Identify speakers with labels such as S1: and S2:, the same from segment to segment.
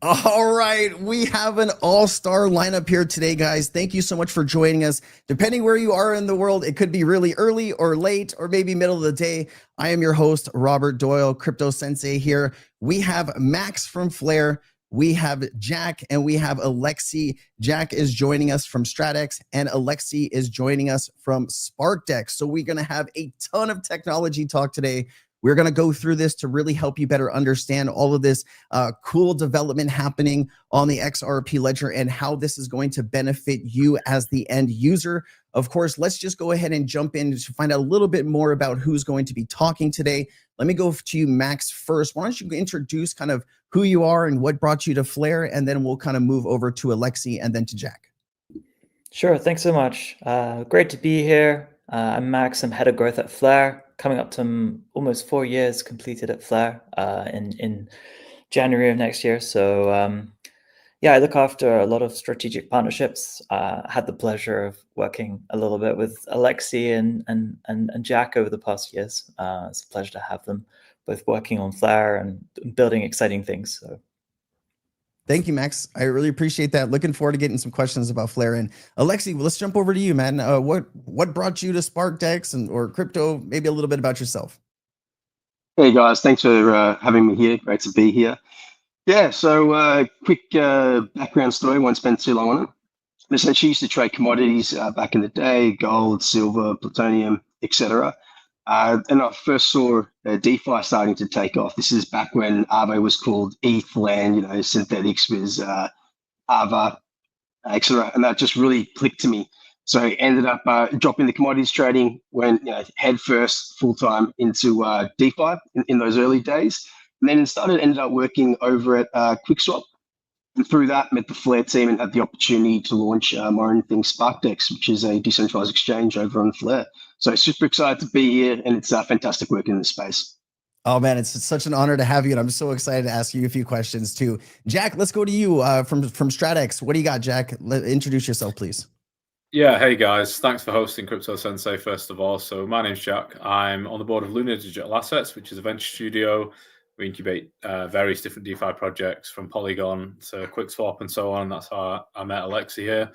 S1: All right, we have an all-star lineup here today, guys. Thank you so much for joining us. Depending where you are in the world, it could be really early or late or maybe middle of the day. I am your host, Robert Doyle, Crypto Sensei here. We have Max from Flare, we have Jack, and we have Alexi. Jack is joining us from StratEx, and Alexi is joining us from SparkDex. So we're going to have a ton of technology talk today. We're going to go through this to really help you better understand all of this cool development happening on the XRP ledger and how this is going to benefit you as the end user. Of course, let's just go ahead and jump in to find out a little bit more about who's going to be talking today. Let me go to you, Max, first. Why don't you introduce kind of who you are and what brought you to Flare, and then we'll kind of move over to Alexi and then to Jack.
S2: Sure, thanks so much. Great to be here. I'm Max, I'm head of growth at Flare, coming up to almost 4 years completed at Flare in January of next year. So yeah, I look after a lot of strategic partnerships. Had the pleasure of working a little bit with Alexi and Jack over the past years. It's a pleasure to have them both working on Flare and building exciting things. So.
S1: Thank you, Max. I really appreciate that. Looking forward to getting some questions about Flare. And Alexi, let's jump over to you, man. What brought you to SparkDex or crypto? Maybe a little bit about yourself.
S3: Hey guys, thanks for having me here. Great to be here. Yeah, so quick background story. Won't spend too long on it. I essentially used to trade commodities back in the day: gold, silver, plutonium, etc. And I first saw DeFi starting to take off. This is back when Aave was called ETH land, synthetics was Aava, etc. And that just really clicked to me. So I ended up dropping the commodities trading, went head first full time into DeFi in those early days. And then ended up working over at QuickSwap. And through that, met the Flare team and had the opportunity to launch my own thing, SparkDex, which is a decentralized exchange over on Flare. So super excited to be here, and it's fantastic working in the space.
S1: Oh man, it's such an honor to have you, and I'm so excited to ask you a few questions too. Jack, let's go to you from StratEx. What do you got, Jack? Introduce yourself, please.
S4: Yeah, hey guys, thanks for hosting Crypto Sensei first of all. So my name's Jack. I'm on the board of Luna Digital Assets, which is a venture studio. We incubate various different DeFi projects from Polygon to QuickSwap and so on. That's how I met Alexi here.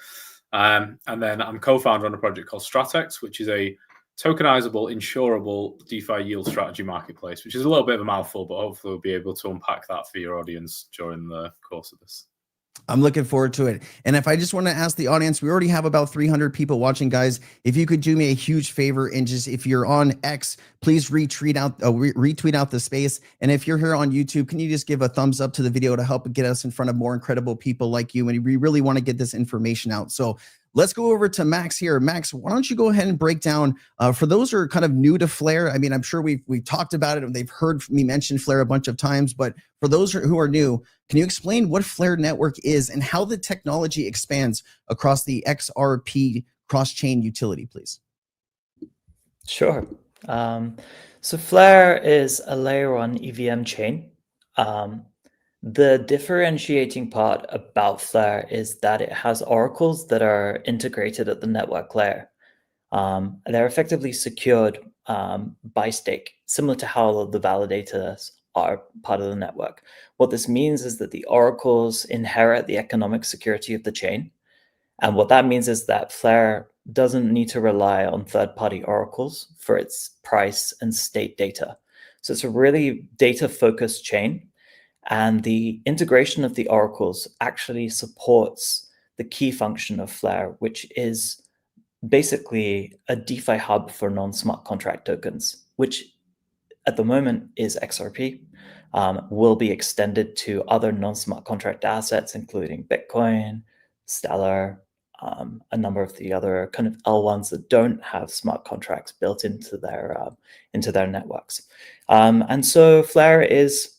S4: And then I'm co-founder on a project called StratEx, which is a tokenizable, insurable DeFi yield strategy marketplace, which is a little bit of a mouthful, but hopefully we'll be able to unpack that for your audience during the course of this.
S1: I'm looking forward to it. And if I just want to ask the audience, we already have about 300 people watching, guys. If you could do me a huge favor and just, if you're on X, please retweet out the space. And if you're here on YouTube, can you just give a thumbs up to the video to help get us in front of more incredible people like you? And we really want to get this information out. So let's go over to Max here. Max, why don't you go ahead and break down for those who are kind of new to Flare? I mean, I'm sure we've talked about it and they've heard me mention Flare a bunch of times, but for those who are new, can you explain what FlareNetwork is and how the technology expands across the XRP cross-chain utility, please?
S2: Sure. So Flare is a layer 1 EVM chain. The differentiating part about Flare is that it has oracles that are integrated at the network layer. They're effectively secured by stake, similar to how the validators are part of the network. What this means is that the oracles inherit the economic security of the chain. And what that means is that Flare doesn't need to rely on third-party oracles for its price and state data. So it's a really data-focused chain. And the integration of the oracles actually supports the key function of Flare, which is basically a DeFi hub for non-smart contract tokens, which at the moment is XRP, will be extended to other non-smart contract assets, including Bitcoin, Stellar, a number of the other kind of L1s that don't have smart contracts built into their networks. And so Flare is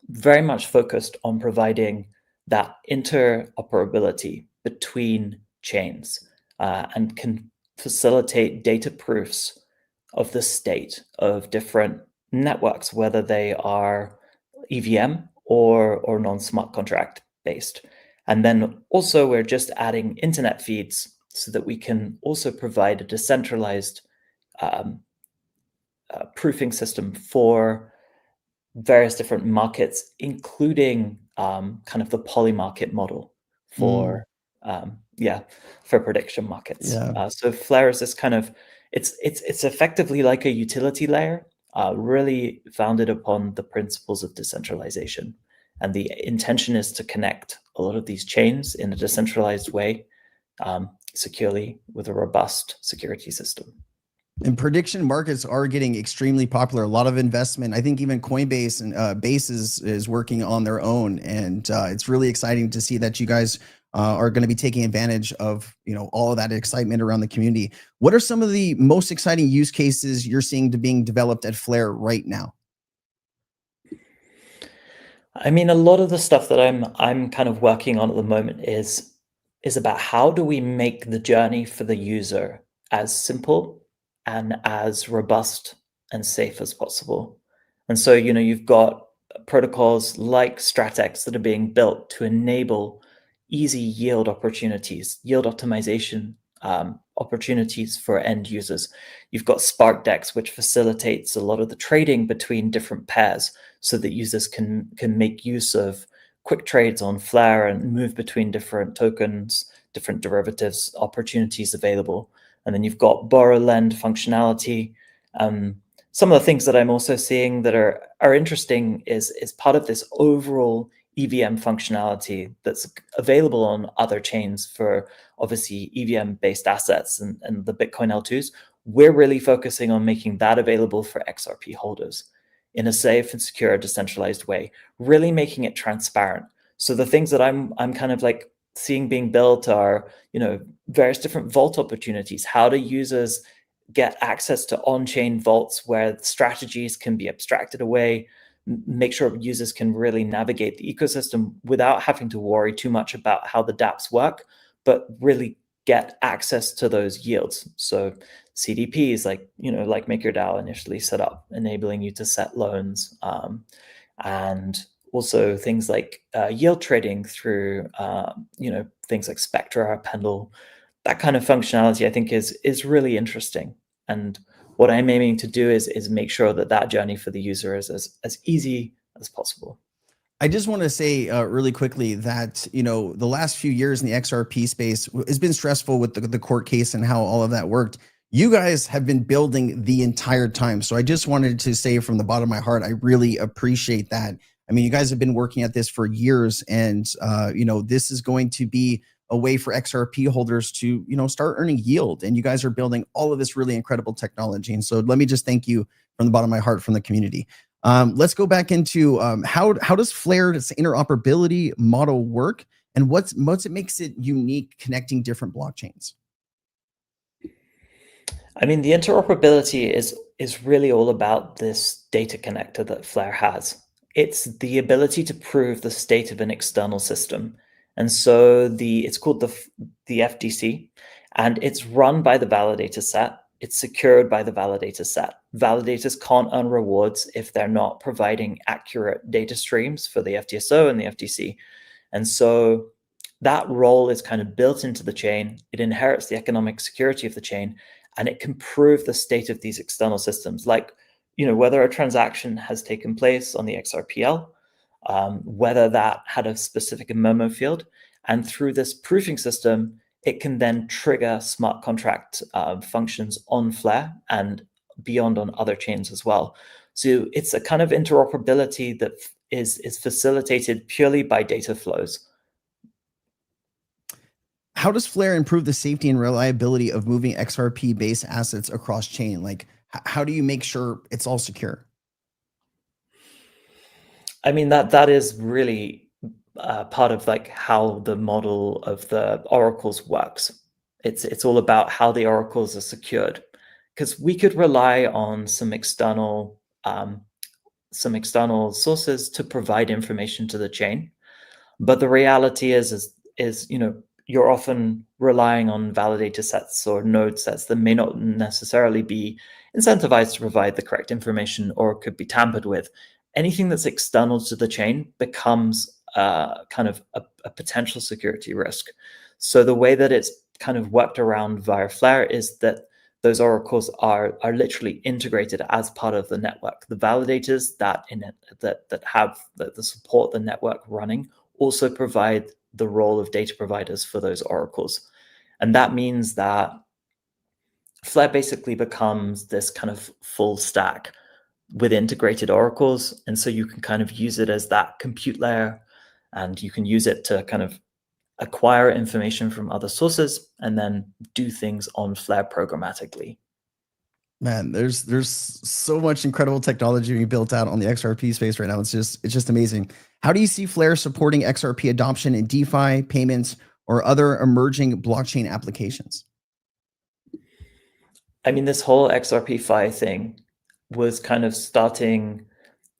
S2: very much focused on providing that interoperability between chains and can facilitate data proofs of the state of different networks, whether they are EVM or non-smart contract based. And then also we're just adding internet feeds so that we can also provide a decentralized proofing system for various different markets, including kind of the poly market model for for prediction markets. So Flare is this kind of it's effectively like a utility layer, really founded upon the principles of decentralization. And the intention is to connect a lot of these chains in a decentralized way, securely, with a robust security system.
S1: And prediction markets are getting extremely popular. A lot of investment. I think even Coinbase and Base is working on their own, and it's really exciting to see that you guys are going to be taking advantage of all of that excitement around the community. What are some of the most exciting use cases you're seeing being developed at Flare right now?
S2: I mean, a lot of the stuff that I'm kind of working on at the moment is about how do we make the journey for the user as simple and as robust and safe as possible. And so, you've got protocols like StratEx that are being built to enable easy yield opportunities, yield optimization opportunities for end users. You've got SparkDex, which facilitates a lot of the trading between different pairs so that users can make use of quick trades on Flare and move between different tokens, different derivatives opportunities available. And then you've got borrow lend functionality. Some of the things that I'm also seeing that are interesting is part of this overall EVM functionality that's available on other chains for obviously EVM based assets and the Bitcoin L2s. We're really focusing on making that available for XRP holders in a safe and secure decentralized way, really making it transparent. So the things that I'm kind of like seeing being built are, various different vault opportunities. How do users get access to on-chain vaults where strategies can be abstracted away, make sure users can really navigate the ecosystem without having to worry too much about how the dApps work, but really get access to those yields. So CDPs like MakerDAO initially set up, enabling you to set loans, and also things like yield trading through things like Spectra, Pendle. That kind of functionality I think is really interesting. And what I'm aiming to do is make sure that journey for the user is as easy as possible.
S1: I just want to say really quickly that, the last few years in the XRP space has been stressful with the court case and how all of that worked. You guys have been building the entire time. So I just wanted to say from the bottom of my heart, I really appreciate that. I mean, you guys have been working at this for years, and, this is going to be a way for XRP holders to, start earning yield. And you guys are building all of this really incredible technology. And so let me just thank you from the bottom of my heart from the community. Let's go back into how does Flare's interoperability model work, and what's it makes it unique connecting different blockchains?
S2: I mean, the interoperability is really all about this data connector that Flare has. It's the ability to prove the state of an external system. And so it's called the FDC, and it's run by the validator set. It's secured by the validator set. Validators can't earn rewards if they're not providing accurate data streams for the FTSO and the FTC. And so that role is kind of built into the chain. It inherits the economic security of the chain, and it can prove the state of these external systems, like whether a transaction has taken place on the XRPL, whether that had a specific memo field. And through this proofing system, it can then trigger smart contract functions on Flare and beyond on other chains as well. So it's a kind of interoperability that is facilitated purely by data flows.
S1: How does Flare improve the safety and reliability of moving XRP-based assets across chain? Like, how do you make sure it's all secure?
S2: I mean, that is really part of like how the model of the oracles works. It's all about how the oracles are secured, because we could rely on some external sources to provide information to the chain, but the reality is you're often relying on validator sets or node sets that may not necessarily be incentivized to provide the correct information or could be tampered with. Anything that's external to the chain becomes kind of a potential security risk. So the way that it's kind of worked around via Flare is that those oracles are literally integrated as part of the network. The validators that support the network running also provide the role of data providers for those oracles. And that means that Flare basically becomes this kind of full stack with integrated oracles. And so you can kind of use it as that compute layer, and you can use it to kind of acquire information from other sources and then do things on Flare programmatically.
S1: Man, there's so much incredible technology being built out on the XRP space right now. It's just amazing. How do you see Flare supporting XRP adoption in DeFi, payments, or other emerging blockchain applications?
S2: I mean, this whole XRP Fi thing was kind of starting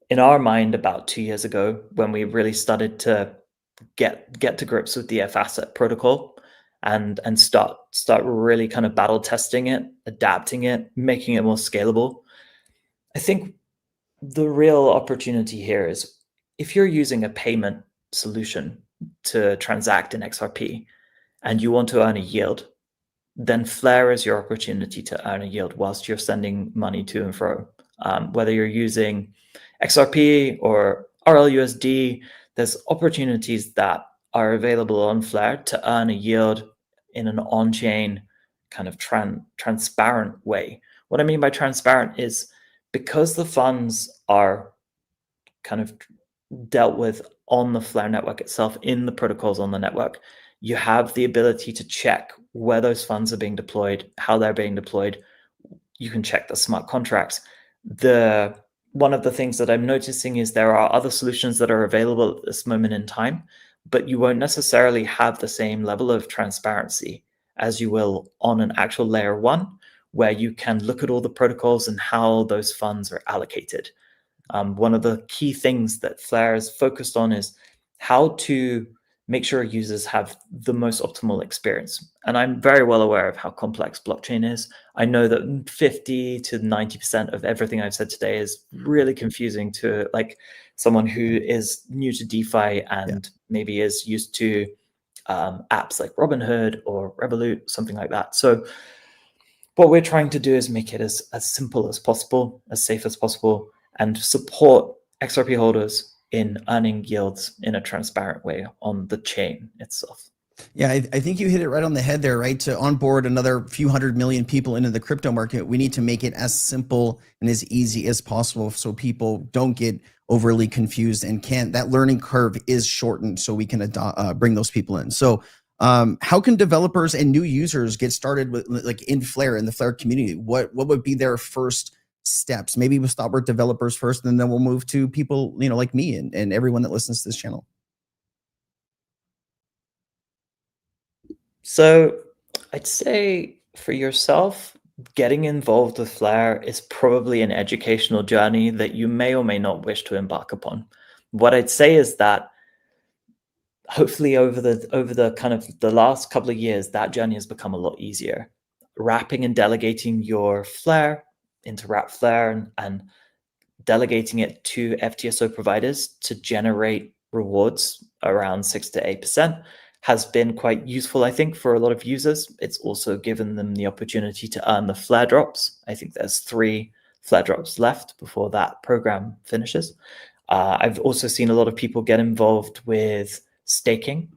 S2: in our mind about 2 years ago, when we really started to get to grips with the F-Asset protocol and start really kind of battle testing it, adapting it, making it more scalable. I think the real opportunity here is if you're using a payment solution to transact in XRP and you want to earn a yield, then Flare is your opportunity to earn a yield whilst you're sending money to and fro. Whether you're using XRP or RLUSD, there's opportunities that are available on Flare to earn a yield in an on-chain kind of transparent way. What I mean by transparent is because the funds are kind of dealt with on the Flare network itself, in the protocols on the network, you have the ability to check where those funds are being deployed, how they're being deployed. You can check the smart contracts. One of the things that I'm noticing is there are other solutions that are available at this moment in time, but you won't necessarily have the same level of transparency as you will on an actual layer one, where you can look at all the protocols and how those funds are allocated. One of the key things that Flare is focused on is how to make sure users have the most optimal experience. And I'm very well aware of how complex blockchain is. I know that 50 to 90% of everything I've said today is really confusing to like someone who is new to DeFi and maybe is used to apps like Robinhood or Revolut, something like that. So what we're trying to do is make it as simple as possible, as safe as possible, and support XRP holders in earning yields in a transparent way on the chain itself.
S1: Yeah, I think you hit it right on the head there, right? To onboard another few 100 million people into the crypto market, we need to make it as simple and as easy as possible so people don't get overly confused and that learning curve is shortened so we can bring those people in. So how can developers and new users get started with like in Flare, in the Flare community? What would be their first steps? Maybe we'll start with developers first, and then we'll move to people, like me and everyone that listens to this channel.
S2: So I'd say for yourself, getting involved with Flare is probably an educational journey that you may or may not wish to embark upon. What I'd say is that hopefully over the kind of the last couple of years, that journey has become a lot easier. Wrapping and delegating your Flare into Wrap Flare and delegating it to FTSO providers to generate rewards around 6 to 8% has been quite useful, I think, for a lot of users. It's also given them the opportunity to earn the Flare drops. I think there's 3 Flare drops left before that program finishes. I've also seen a lot of people get involved with staking.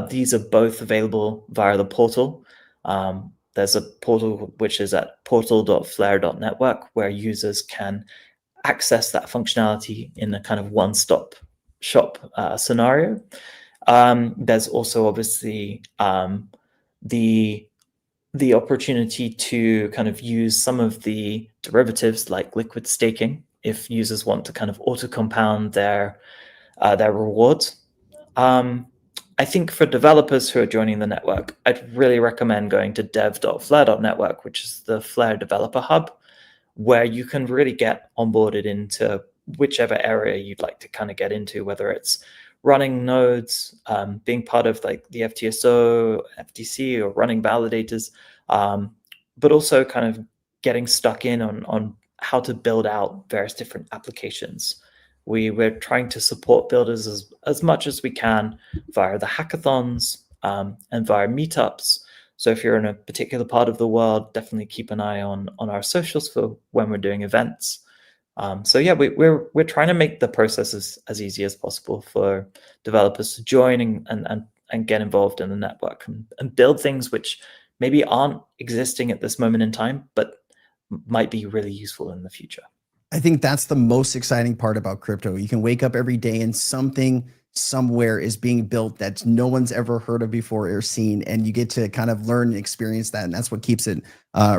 S2: These are both available via the portal. There's a portal which is at portal.flare.network where users can access that functionality in a kind of one-stop shop scenario. There's also obviously the opportunity to kind of use some of the derivatives like liquid staking if users want to kind of auto-compound their rewards. I think for developers who are joining the network, I'd really recommend going to dev.flare.network, which is the Flare developer hub, where you can really get onboarded into whichever area you'd like to kind of get into, whether it's running nodes, being part of like the FTSO, FTC, or running validators, but also kind of getting stuck in on how to build out various different applications. We're trying to support builders as much as we can via the hackathons and via meetups. So if you're in a particular part of the world, definitely keep an eye on our socials for when we're doing events. So yeah, we're trying to make the process as easy as possible for developers to join and get involved in the network and build things which maybe aren't existing at this moment in time, but might be really useful in the future.
S1: I think that's the most exciting part about crypto. You can wake up every day and something somewhere is being built that no one's ever heard of before or seen, and you get to kind of learn and experience that, and that's what keeps it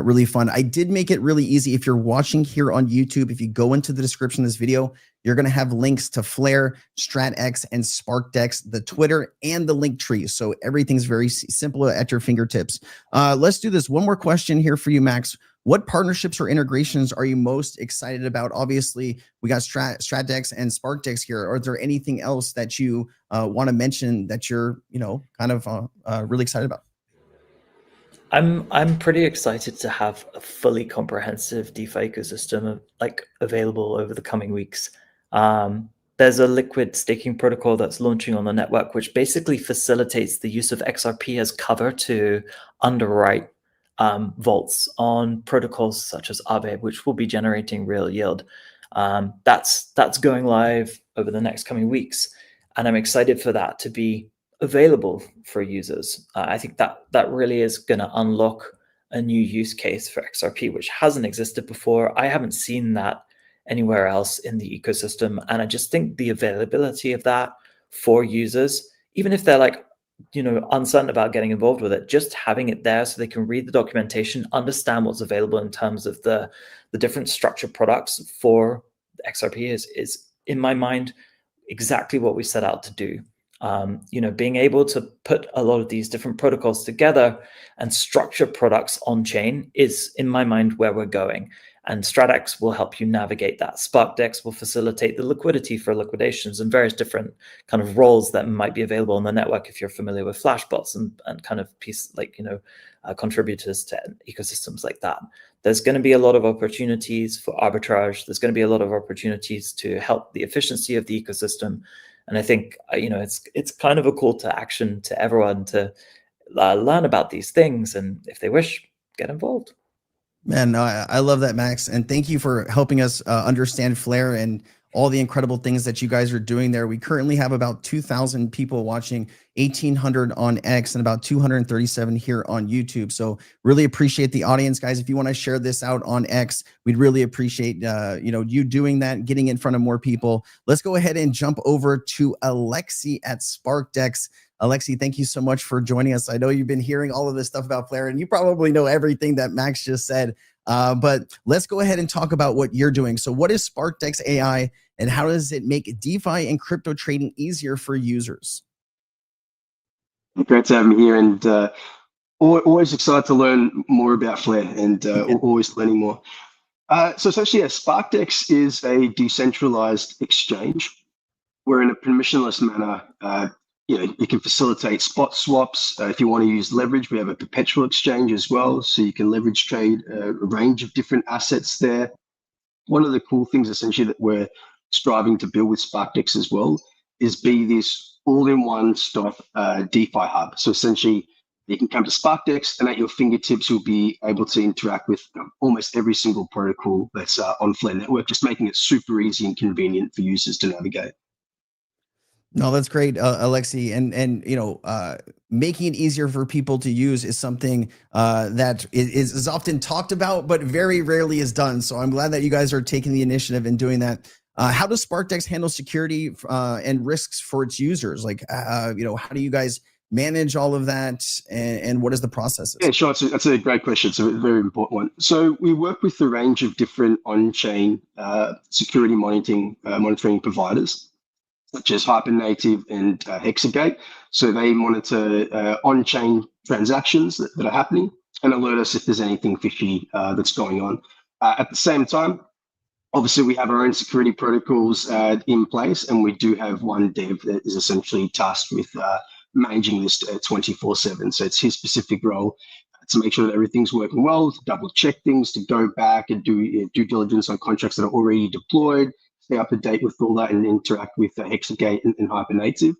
S1: really fun. I did make it really easy. If you're watching here on YouTube, if you go into the description of this video, you're going to have links to Flare, StratEx, and SparkDex, the Twitter, and the link tree. So everything's very simple at your fingertips. Let's do this. One more question here for you, Max. What partnerships or integrations are you most excited about? Obviously, we got StratEx and SparkDex here. Or is there anything else that you want to mention that you're, kind of really excited about?
S2: I'm pretty excited to have a fully comprehensive DeFi ecosystem available over the coming weeks. There's a liquid staking protocol that's launching on the network, which basically facilitates the use of XRP as cover to underwrite vaults on protocols such as Aave, which will be generating real yield. That's going live over the next coming weeks, and I'm excited for that to be available for users. I think that really is going to unlock a new use case for XRP, which hasn't existed before. I haven't seen that anywhere else in the ecosystem, and I just think the availability of that for users, even if they're uncertain about getting involved with it, just having it there so they can read the documentation, understand what's available in terms of the different structured products for XRP is in my mind exactly what we set out to do. Being able to put a lot of these different protocols together and structure products on chain is, in my mind, where we're going. And StratEx will help you navigate that. SparkDex will facilitate the liquidity for liquidations and various different kind of roles that might be available on the network if you're familiar with flashbots and kind of contributors to ecosystems like that. There's going to be a lot of opportunities for arbitrage. There's going to be a lot of opportunities to help the efficiency of the ecosystem. And I think, it's kind of a call to action to everyone to learn about these things. And if they wish, get involved.
S1: Man, no, I love that, Max. And thank you for helping us understand Flare and all the incredible things that you guys are doing there. We currently have about 2,000 people watching, 1,800 on X, and about 237 here on YouTube. So really appreciate the audience, guys. If you want to share this out on X, we'd really appreciate you doing that, getting in front of more people. Let's go ahead and jump over to Alexi at SparkDex. Alexi, thank you so much for joining us. I know you've been hearing all of this stuff about Flare, and you probably know everything that Max just said. But let's go ahead and talk about what you're doing. So what is SparkDexAI, and how does it make DeFi and crypto trading easier for users?
S3: Great to have me here, and always excited to learn more about Flare, and always learning more. So essentially, SparkDex is a decentralized exchange where, in a permissionless manner, you can facilitate spot swaps. If you want to use leverage, we have a perpetual exchange as well. So you can leverage trade a range of different assets there. One of the cool things essentially that we're striving to build with SparkDex as well is be this all-in-one stop DeFi hub. So essentially you can come to SparkDex, and at your fingertips, you'll be able to interact with almost every single protocol that's on FlareNetwork, just making it super easy and convenient for users to navigate.
S1: No, that's great, Alexi. And making it easier for people to use is something that is often talked about, but very rarely is done. So I'm glad that you guys are taking the initiative and doing that. How does SparkDex handle security and risks for its users? How do you guys manage all of that, and what is the process?
S3: Yeah, sure. That's a great question. It's a very important one. So we work with a range of different on-chain security monitoring providers, such as Hypernative and Hexagate. So they monitor on-chain transactions that are happening and alert us if there's anything fishy that's going on. At the same time, obviously, we have our own security protocols in place, and we do have one dev that is essentially tasked with managing this 24/7. So it's his specific role to make sure that everything's working well, to double check things, to go back and do due diligence on contracts that are already deployed, stay up to date with all that and interact with Hexagate and Hypernative.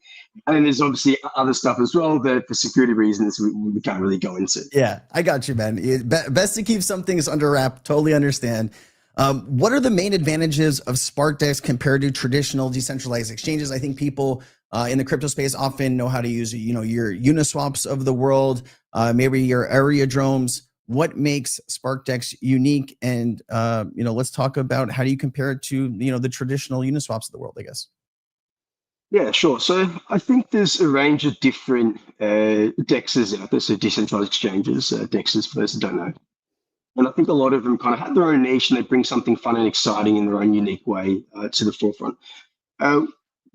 S3: And then there's obviously other stuff as well that for security reasons we can't really go into.
S1: Yeah, I got you, man. Best to keep some things under wrap. Totally understand. What are the main advantages of SparkDex compared to traditional decentralized exchanges? I think people in the crypto space often know how to use, your Uniswaps of the world, maybe your Aerodromes. What makes SparkDex unique? And, let's talk about how do you compare it to, the traditional Uniswaps of the world, I guess.
S3: Yeah, sure. So I think there's a range of different DEXs out there, so decentralized exchanges, DEXs for those who don't know. And I think a lot of them kind of have their own niche and they bring something fun and exciting in their own unique way to the forefront.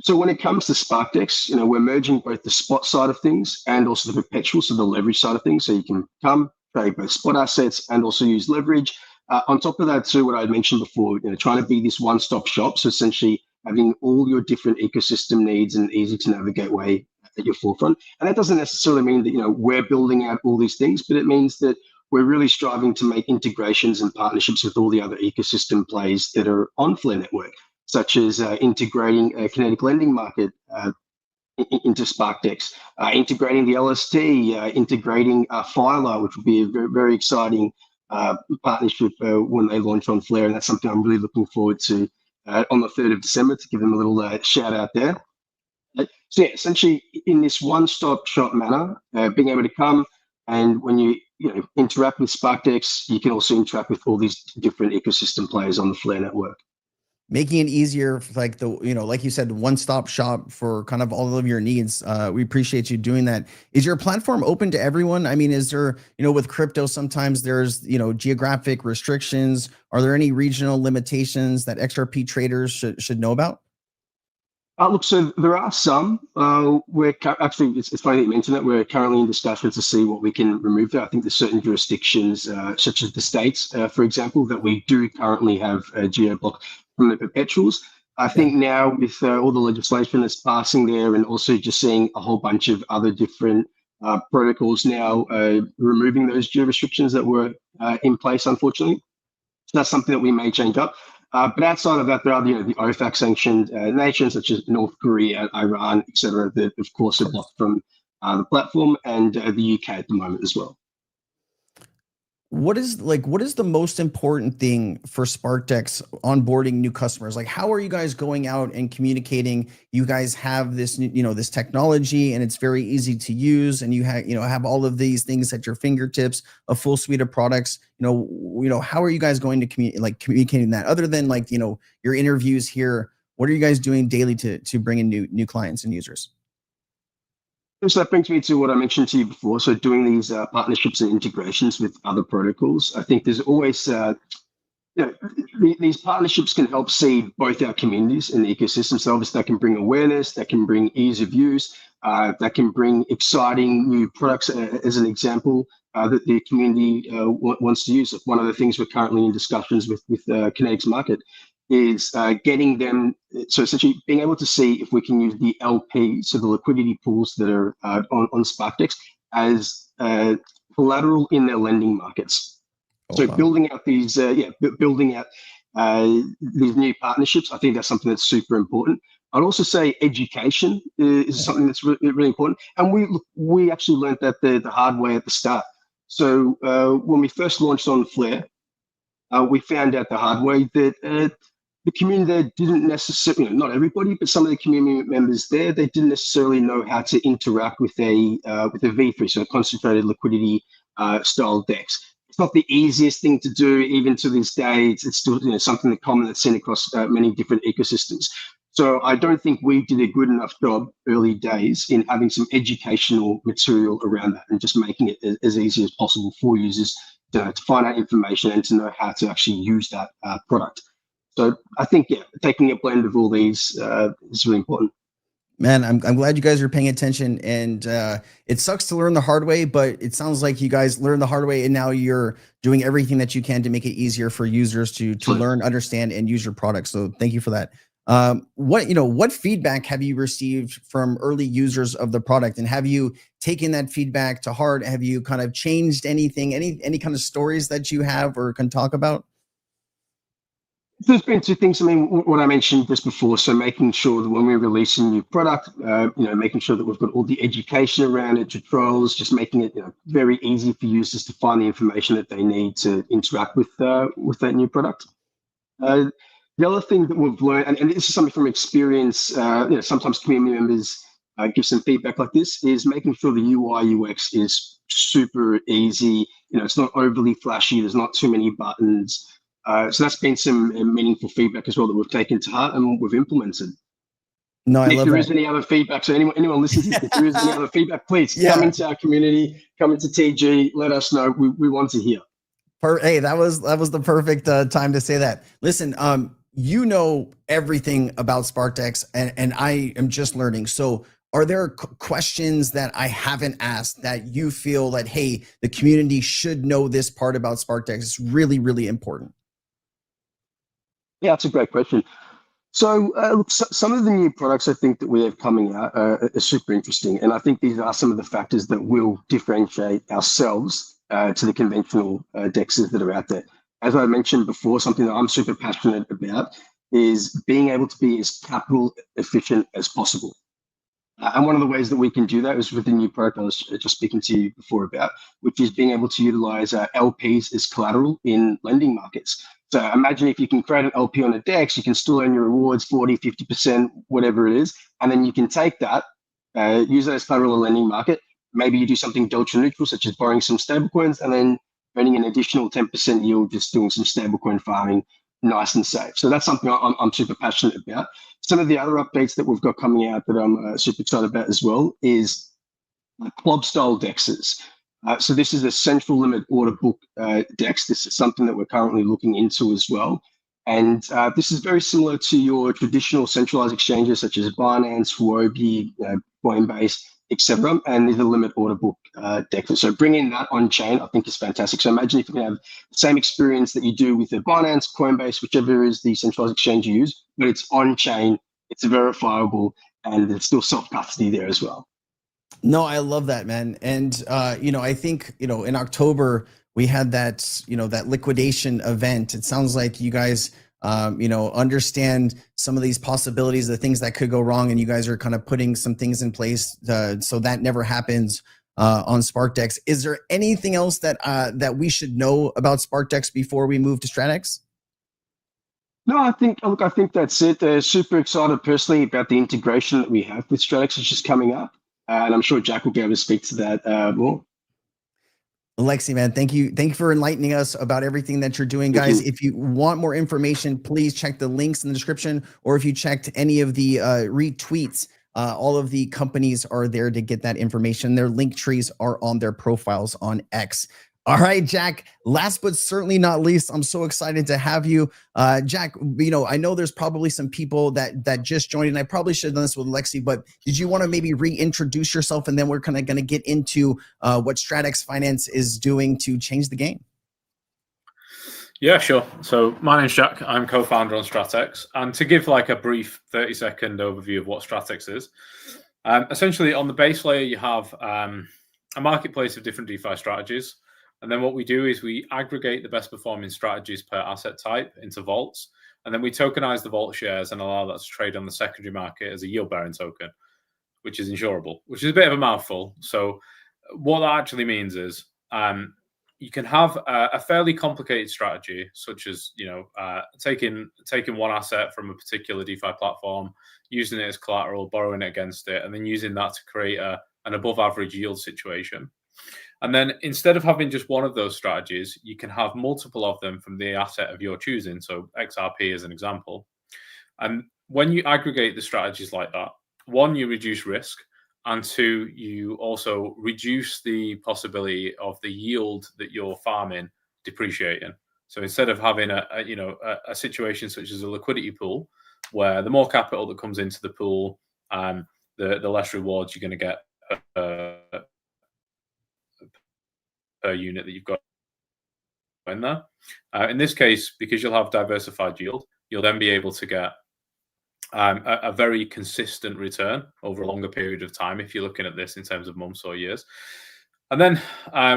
S3: So when it comes to SparkDex, we're merging both the spot side of things and also the perpetual, so the leverage side of things. So you can come, trade both spot assets and also use leverage. On top of that, too, what I had mentioned before, trying to be this one-stop shop. So essentially having all your different ecosystem needs in an easy to navigate way at your forefront. And that doesn't necessarily mean that, we're building out all these things, but it means that we're really striving to make integrations and partnerships with all the other ecosystem plays that are on FlareNetwork, such as integrating a kinetic lending market into SparkDex, integrating the LST, integrating Filer, which will be a very, very exciting partnership when they launch on Flare. And that's something I'm really looking forward to on the 3rd of December to give them a little shout out there. So yeah, essentially in this one-stop shop manner, being able to come and when you interact with SparkDex, you can also interact with all these different ecosystem players on the Flare network.
S1: Making it easier, like like you said, one-stop shop for kind of all of your needs. We appreciate you doing that. Is your platform open to everyone? I mean, is there, with crypto, sometimes there's, geographic restrictions. Are there any regional limitations that XRP traders should know about?
S3: Look, so there are some. We're actually, it's funny that you mentioned that. We're currently in discussions to see what we can remove there. I think there's certain jurisdictions, such as the States, for example, that we do currently have geo-block from the perpetuals. I think now with all the legislation that's passing there and also just seeing a whole bunch of other different protocols now removing those geo restrictions that were in place, unfortunately. So that's something that we may change up. But outside of that, there are the OFAC sanctioned nations such as North Korea, Iran, etc. that of course are blocked from the platform, and the UK at the moment as well.
S1: What is the most important thing for SparkDex onboarding new customers? Like, how are you guys going out and communicating? You guys have this, this technology and it's very easy to use, and you have all of these things at your fingertips, a full suite of products. How are you guys going to communicating that other than your interviews here? What are you guys doing daily to bring in new clients and users?
S3: So that brings me to what I mentioned to you before. So doing these partnerships and integrations with other protocols, I think there's always, these partnerships can help seed both our communities and the ecosystem. So obviously that can bring awareness, that can bring ease of use, that can bring exciting new products, as an example, that the community wants to use. One of the things we're currently in discussions with Kinetics Market is getting them, so essentially being able to see if we can use the LP, so the liquidity pools that are on SparkDex, as collateral in their lending markets. So building out these, building out these new partnerships, I think that's something that's super important. I'd also say education is something that's really important. And we actually learned that the hard way at the start. So when we first launched on Flare, we found out the hard way that the community there didn't necessarily, not everybody, but some of the community members there, they didn't necessarily know how to interact with a V3, so a concentrated liquidity style DEX. It's not the easiest thing to do, even to this day. It's still something common that's seen across many different ecosystems. So I don't think we did a good enough job early days in having some educational material around that and just making it as easy as possible for users to find out information and to know how to actually use that product. So I think, taking a blend of all these is really important.
S1: Man, I'm glad you guys are paying attention, and it sucks to learn the hard way, but it sounds like you guys learned the hard way, and now you're doing everything that you can to make it easier for users to learn, understand, and use your product. So thank you for that. What feedback have you received from early users of the product, and have you taken that feedback to heart? Have you kind of changed anything, any kind of stories that you have or can talk about?
S3: There's been two things. I mean, what I mentioned just before. So making sure that when we release a new product, making sure that we've got all the education around it, tutorials, just making it very easy for users to find the information that they need to interact with that new product. The other thing that we've learned, and this is something from experience, sometimes community members give some feedback like this, is making sure the UI UX is super easy. It's not overly flashy. There's not too many buttons. So that's been some meaningful feedback as well that we've taken to heart and we've implemented.
S1: No, I love that.
S3: If there is any other feedback, so anyone listening, if there is any other feedback, please come into our community, come into TG, let us know. We want to hear.
S1: Hey, that was the perfect time to say that. Listen, you know everything about SparkDex, and I am just learning. So are there questions that I haven't asked that you feel that, hey, the community should know this part about SparkDex? It's really, really important.
S3: Yeah, that's a great question. So some of the new products I think that we have coming out are super interesting. And I think these are some of the factors that will differentiate ourselves to the conventional DEXs that are out there. As I mentioned before, something that I'm super passionate about is being able to be as capital efficient as possible. And one of the ways that we can do that is with the new product I was just speaking to you before about, which is being able to utilize LPs as collateral in lending markets. So imagine if you can create an LP on a DEX, you can still earn your rewards, 40, 50%, whatever it is. And then you can take that, use that as collateral in a lending market. Maybe you do something delta neutral, such as borrowing some stablecoins and then earning an additional 10% yield, just doing some stablecoin farming, nice and safe. So that's something I'm super passionate about. Some of the other updates that we've got coming out that I'm super excited about as well is club style DEXs. So this is a central limit order book DEX. This is something that we're currently looking into as well. And this is very similar to your traditional centralized exchanges such as Binance, Huobi, Coinbase, etc. And these are limit order book DEX. So bringing that on chain, I think is fantastic. So imagine if you can have the same experience that you do with the Binance, Coinbase, whichever is the centralized exchange you use, but it's on chain, it's verifiable, and it's still self custody there as well.
S1: No, I love that, man. And, I think, in October, we had that, that liquidation event. It sounds like you guys, understand some of these possibilities, the things that could go wrong, and you guys are kind of putting some things in place so that never happens on SparkDex. Is there anything else that we should know about SparkDex before we move to StratEx?
S3: No, I think that's it. Super excited personally about the integration that we have with StratEx, which is coming up. And I'm sure Jack will be able to speak to that more.
S1: Alexi, man, thank you for enlightening us about everything that you're doing, guys. If you want more information, please check the links in the description, or if you checked any of the retweets, all of the companies are there to get that information. Their link trees are on their profiles on X. All right, Jack, last but certainly not least, I'm so excited to have you. Jack, I know there's probably some people that just joined, and I probably should have done this with Lexi, but did you want to maybe reintroduce yourself, and then we're kind of going to get into what StratEx Finance is doing to change the game?
S4: Yeah, sure. So my name's Jack. I'm co-founder on StratEx. And to give like a brief 30-second overview of what StratEx is, essentially on the base layer, you have a marketplace of different DeFi strategies. And then what we do is we aggregate the best performing strategies per asset type into vaults. And then we tokenize the vault shares and allow that to trade on the secondary market as a yield bearing token, which is insurable, which is a bit of a mouthful. So what that actually means is you can have a fairly complicated strategy, such as taking one asset from a particular DeFi platform, using it as collateral, borrowing it against it, and then using that to create an above average yield situation. And then instead of having just one of those strategies, you can have multiple of them from the asset of your choosing. So XRP as an example. And when you aggregate the strategies like that, one, you reduce risk, and two, you also reduce the possibility of the yield that you're farming depreciating. So instead of having a situation such as a liquidity pool, where the more capital that comes into the pool, the less rewards you're going to get per unit that you've got in there. In this case, because you'll have diversified yield, you'll then be able to get a very consistent return over a longer period of time if you're looking at this in terms of months or years. And then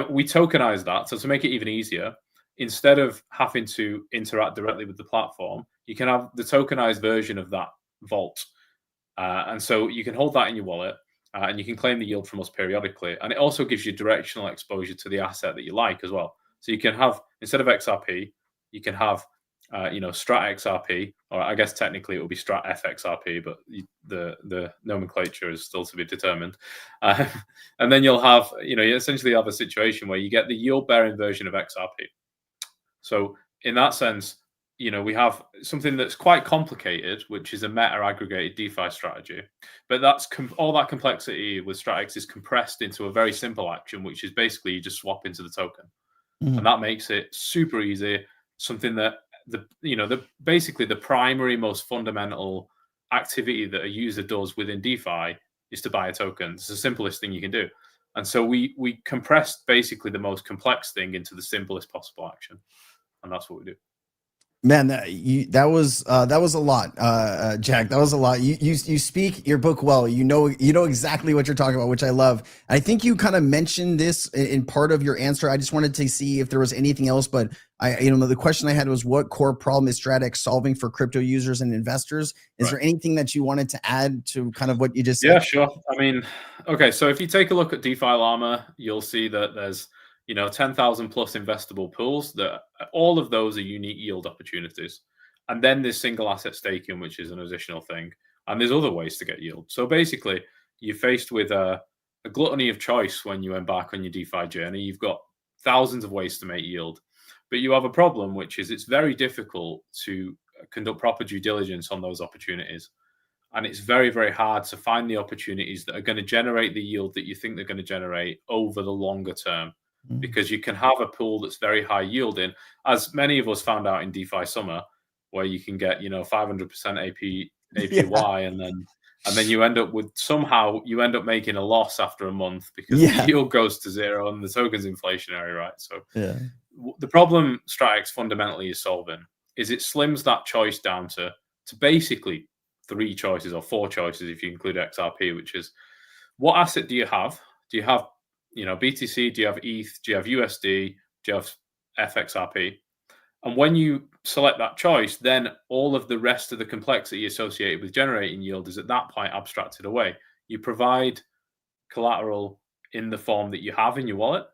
S4: we tokenize that. So to make it even easier, instead of having to interact directly with the platform, you can have the tokenized version of that vault. And so you can hold that in your wallet, and you can claim the yield from us periodically. And it also gives you directional exposure to the asset that you like as well. So you can have, instead of XRP, you can have StratExRP, or I guess technically it will be StratFXRP, but the nomenclature is still to be determined. And then you'll have, you essentially have a situation where you get the yield-bearing version of XRP. So in that sense, we have something that's quite complicated, which is a meta-aggregated DeFi strategy. But that's all that complexity with StratEx is compressed into a very simple action, which is basically you just swap into the token. And that makes it super easy. Something that basically the primary, most fundamental activity that a user does within DeFi is to buy a token. It's the simplest thing you can do. And so we compressed basically the most complex thing into the simplest possible action. And that's what we do.
S1: Man, that was a lot, Jack. That was a lot. You speak your book well. You know exactly what you're talking about, which I love. I think you kind of mentioned this in part of your answer. I just wanted to see if there was anything else, but the question I had was, what core problem is StratEx solving for crypto users and investors? Is there anything that you wanted to add to kind of what you just said?
S4: Yeah, sure. I mean, okay, so if you take a look at DeFi Llama, you'll see that there's 10,000 plus investable pools, that all of those are unique yield opportunities. And then there's single asset staking, which is an additional thing. And there's other ways to get yield. So basically, you're faced with a gluttony of choice when you embark on your DeFi journey. You've got thousands of ways to make yield. But you have a problem, which is it's very difficult to conduct proper due diligence on those opportunities. And it's very, very hard to find the opportunities that are going to generate the yield that you think they're going to generate over the longer term. Because you can have a pool that's very high yielding, as many of us found out in DeFi summer, where you can get 500% APY, and then you end up with making a loss after a month because the yield goes to zero and the token's inflationary, right? So the problem StratEx fundamentally is solving is it slims that choice down to basically 3 choices or 4 choices if you include XRP, which is, what asset do you have? Do you have BTC? Do you have ETH? Do you have USD? Do you have fXRP? And when you select that choice, then all of the rest of the complexity associated with generating yield is at that point abstracted away. You provide collateral in the form that you have in your wallet,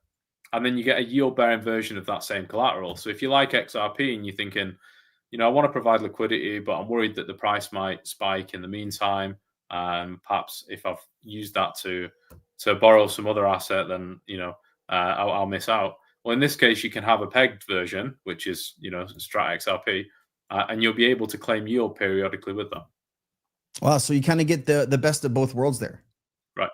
S4: and then you get a yield-bearing version of that same collateral. So if you like XRP and you're thinking, I want to provide liquidity, but I'm worried that the price might spike in the meantime, perhaps if I've used that to borrow some other asset, then I'll miss out. Well, in this case, you can have a pegged version, which is StratExRP, and you'll be able to claim yield periodically with that.
S1: Wow! So you kind of get the best of both worlds there.
S4: Right.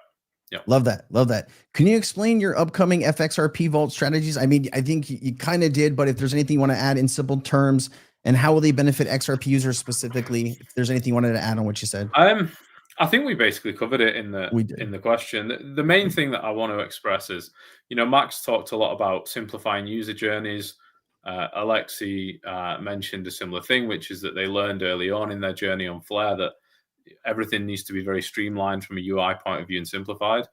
S4: Yeah.
S1: Love that. Can you explain your upcoming fXRP vault strategies? I mean, I think you kind of did, but if there's anything you want to add in simple terms, and how will they benefit XRP users specifically? If there's anything you wanted to add on what you said.
S4: I think we basically covered it in the question. The main thing that I want to express is, Max talked a lot about simplifying user journeys. Alexei mentioned a similar thing, which is that they learned early on in their journey on Flare that everything needs to be very streamlined from a UI point of view and simplified.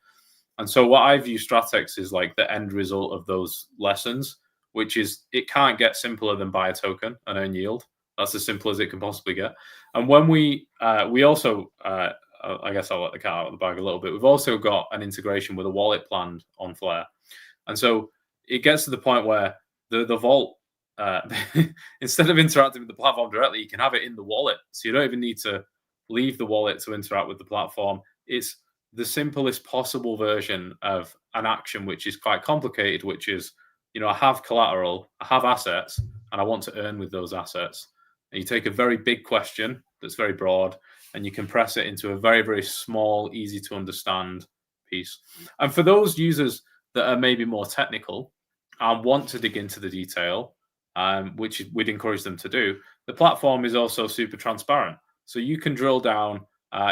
S4: And so what I view StratEx is like the end result of those lessons, which is it can't get simpler than buy a token and earn yield. That's as simple as it can possibly get. And when we also, I guess I'll let the cat out of the bag a little bit. We've also got an integration with a wallet planned on Flare. And so it gets to the point where the vault, instead of interacting with the platform directly, you can have it in the wallet. So you don't even need to leave the wallet to interact with the platform. It's the simplest possible version of an action, which is quite complicated, which is, I have collateral, I have assets, and I want to earn with those assets. And you take a very big question that's very broad, and you compress it into a very, very small, easy to understand piece. And for those users that are maybe more technical and want to dig into the detail, which we'd encourage them to do, the platform is also super transparent. So you can drill down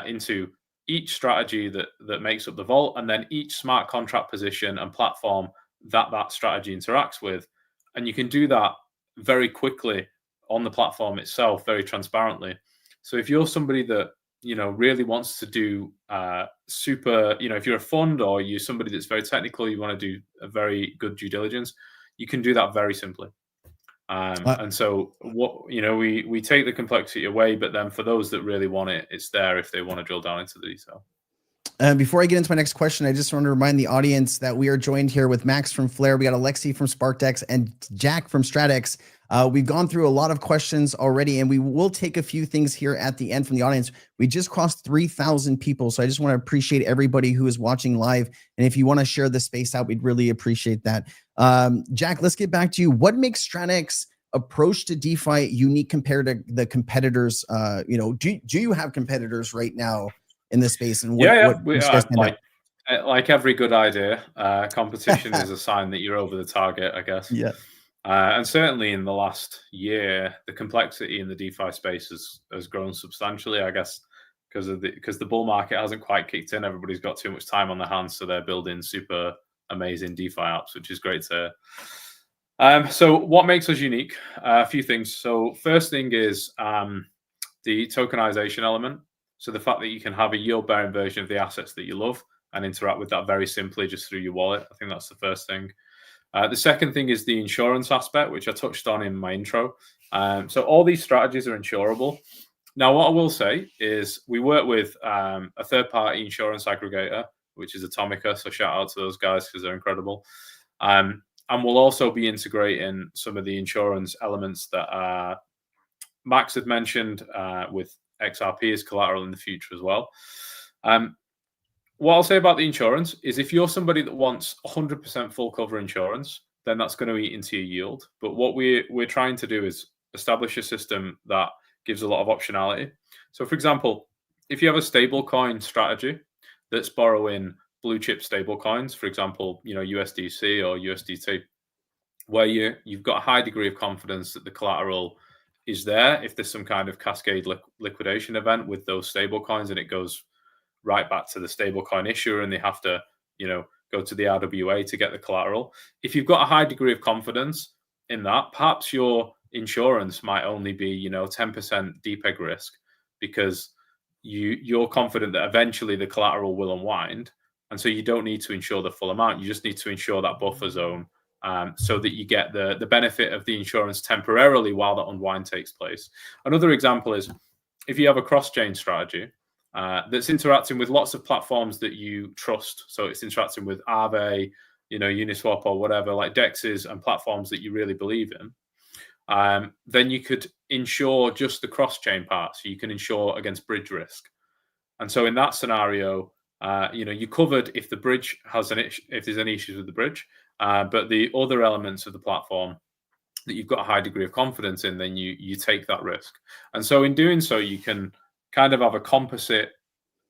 S4: into each strategy that makes up the vault, and then each smart contract position and platform that strategy interacts with. And you can do that very quickly on the platform itself, very transparently. So if you're somebody that, really wants to do if you're a fund or you're somebody that's very technical, you want to do a very good due diligence, you can do that very simply. And so we take the complexity away, but then for those that really want it, it's there if they want to drill down into the detail.
S1: Before I get into my next question, I just want to remind the audience that we are joined here with Max from Flare. We got Alexi from SparkDex and Jack from StratEx. We've gone through a lot of questions already, and we will take a few things here at the end from the audience. We just crossed 3,000 people, so I just want to appreciate everybody who is watching live. And if you want to share the space out, we'd really appreciate that. Jack, let's get back to you. What makes StratEx approach to DeFi unique compared to the competitors? Do you have competitors right now in this space? And
S4: like every good idea, competition is a sign that you're over the target, I guess.
S1: Yeah.
S4: And certainly in the last year, the complexity in the DeFi space has grown substantially, I guess, because the bull market hasn't quite kicked in. Everybody's got too much time on their hands, so they're building super amazing DeFi apps, which is great to hear. So what makes us unique? A few things. So first thing is the tokenization element. So the fact that you can have a yield-bearing version of the assets that you love and interact with that very simply just through your wallet. I think that's the first thing. The second thing is the insurance aspect, which I touched on in my intro. So all these strategies are insurable. Now, what I will say is we work with a third-party insurance aggregator, which is Atomica. So shout out to those guys because they're incredible. And we'll also be integrating some of the insurance elements that Max had mentioned with XRP as collateral in the future as well. What I'll say about the insurance is if you're somebody that wants 100% full cover insurance, then that's going to eat into your yield. But what we're trying to do is establish a system that gives a lot of optionality. So for example, if you have a stable coin strategy that's borrowing blue chip stable coins, for example, USDC or USDT, where you've got a high degree of confidence that the collateral is there if there's some kind of cascade liquidation event with those stable coins and it goes right back to the stablecoin issuer and they have to, go to the RWA to get the collateral. If you've got a high degree of confidence in that, perhaps your insurance might only be, 10% DPEG risk because you're confident that eventually the collateral will unwind. And so you don't need to insure the full amount. You just need to insure that buffer zone so that you get the benefit of the insurance temporarily while that unwind takes place. Another example is if you have a cross-chain strategy, that's interacting with lots of platforms that you trust. So it's interacting with Aave, Uniswap or whatever, like DEXs and platforms that you really believe in. Then you could insure just the cross-chain part. So you can insure against bridge risk. And so in that scenario, you're covered if the bridge has if there's any issues with the bridge. But the other elements of the platform that you've got a high degree of confidence in, then you take that risk. And so in doing so, you can kind of have a composite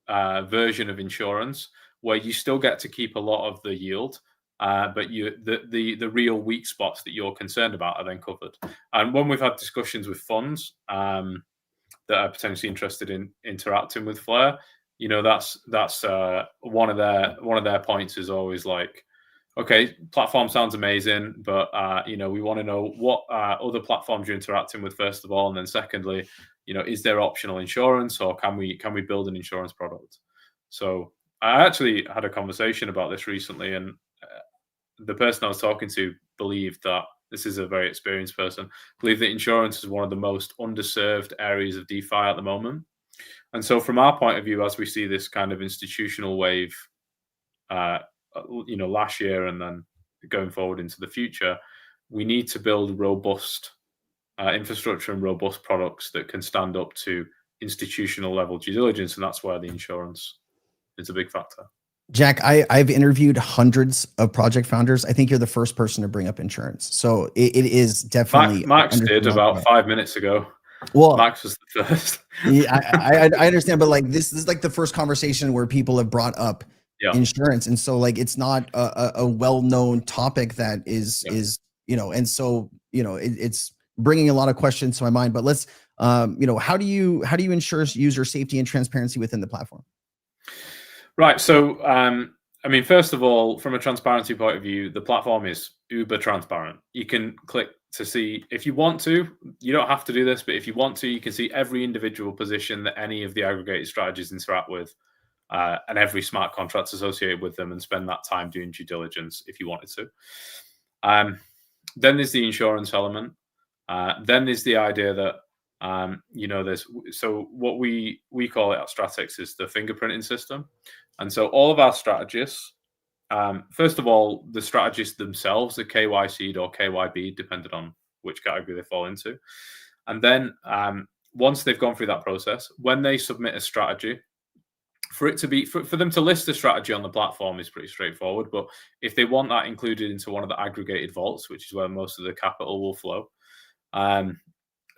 S4: version of insurance where you still get to keep a lot of the yield, but the real weak spots that you're concerned about are then covered. And when we've had discussions with funds that are potentially interested in interacting with Flare, that's one of their points is always like, okay, platform sounds amazing, but we want to know what other platforms you're interacting with first of all, and then secondly, is there optional insurance, or can we build an insurance product? So I actually had a conversation about this recently, and the person I was talking to believed that this is a very experienced person, believed that insurance is one of the most underserved areas of DeFi at the moment. And so from our point of view, as we see this kind of institutional wave, last year and then going forward into the future, we need to build robust infrastructure and robust products that can stand up to institutional level due diligence. And that's where the insurance is a big factor.
S1: Jack, I've interviewed hundreds of project founders. I think you're the first person to bring up insurance. So it is definitely.
S4: Max did about 5 minutes ago.
S1: Well,
S4: Max was the first.
S1: Yeah, I understand, but like this is like the first conversation where people have brought up insurance, and so like it's not a well-known topic that is and so it's bringing a lot of questions to my mind. But let's how do you ensure user safety and transparency within the platform?
S4: Right. So first of all, from a transparency point of view, the platform is uber transparent. You can click to see if you want to. You don't have to do this, but if you want to, you can see every individual position that any of the aggregated strategies interact with, and every smart contract associated with them, and spend that time doing due diligence if you wanted to. Then there's the insurance element. Then there's the idea that there's what we call it at StratEx is the fingerprinting system, and so all of our strategists, first of all, the strategists themselves are KYC'd or KYB'd, depending on which category they fall into, and then once they've gone through that process, when they submit a strategy, for them to list a strategy on the platform is pretty straightforward. But if they want that included into one of the aggregated vaults, which is where most of the capital will flow,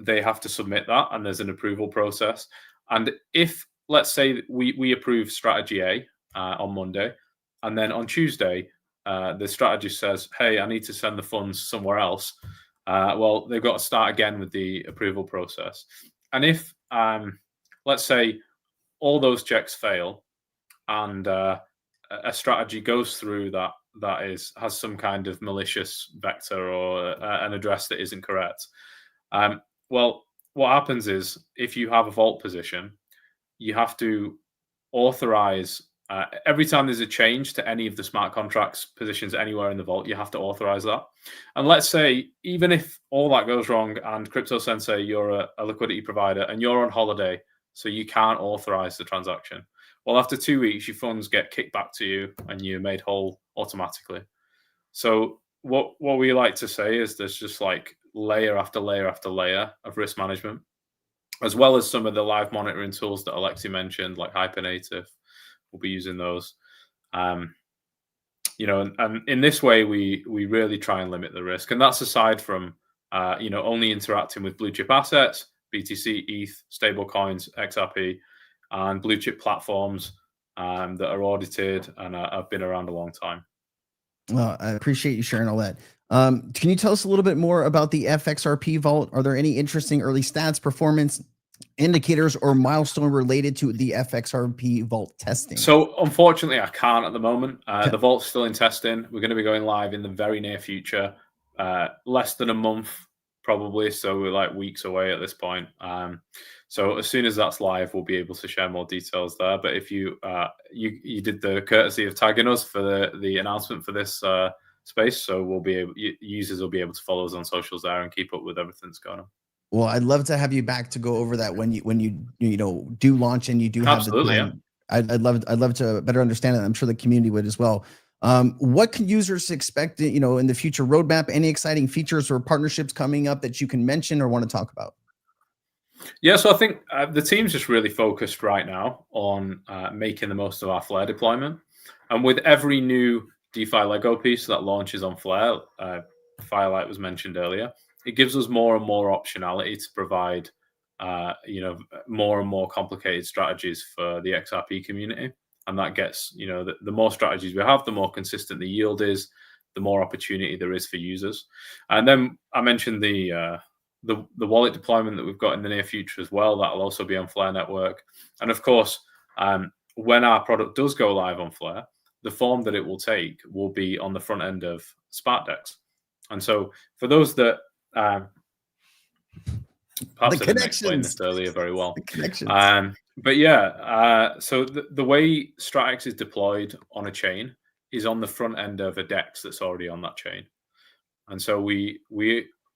S4: they have to submit that, and there's an approval process. And if, let's say, we approve strategy A on Monday, and then on Tuesday, the strategist says, hey, I need to send the funds somewhere else, well, they've got to start again with the approval process. And if, let's say, all those checks fail, and a strategy goes through that has some kind of malicious vector or an address that isn't correct, well, what happens is, if you have a vault position, you have to authorize every time there's a change to any of the smart contracts positions anywhere in the vault, you have to authorize that. And let's say, even if all that goes wrong and Crypto Sensei, you're a liquidity provider and you're on holiday, so you can't authorize the transaction, well, after 2 weeks, your funds get kicked back to you and you're made whole automatically. So what we like to say is there's just like layer after layer after layer of risk management, as well as some of the live monitoring tools that Alexi mentioned, like Hypernative. We'll be using those. And in this way, we really try and limit the risk. And that's aside from, only interacting with blue chip assets, BTC, ETH, stable coins, XRP, and blue chip platforms that are audited and have been around a long time.
S1: Well, I appreciate you sharing all that. Can you tell us a little bit more about the fXRP vault? Are there any interesting early stats, performance indicators, or milestone related to the fXRP vault testing?
S4: So unfortunately, I can't at the moment. The vault's still in testing. We're going to be going live in the very near future, less than a month probably. So we're like weeks away at this point. So as soon as that's live, we'll be able to share more details there. But if you did the courtesy of tagging us for the announcement for this space, so users will be able to follow us on socials there and keep up with everything that's going on.
S1: Well, I'd love to have you back to go over that when you do launch and you do have
S4: Absolutely,
S1: the time. Yeah. I'd love to better understand it. I'm sure the community would as well. What can users expect, in the future roadmap? Any exciting features or partnerships coming up that you can mention or want to talk about?
S4: Yeah, so I think the team's just really focused right now on making the most of our Flare deployment. And with every new DeFi Lego piece that launches on Flare, Firelight was mentioned earlier, it gives us more and more optionality to provide, more and more complicated strategies for the XRP community. And that gets, the more strategies we have, the more consistent the yield is, the more opportunity there is for users. And then I mentioned the wallet deployment that we've got in the near future as well. That'll also be on FlareNetwork. And of course, when our product does go live on Flare, the form that it will take will be on the front end of SparkDex. And so for those that perhaps I didn't explain this earlier very well. But yeah, so the way StratEx is deployed on a chain is on the front end of a DEX that's already on that chain. And so we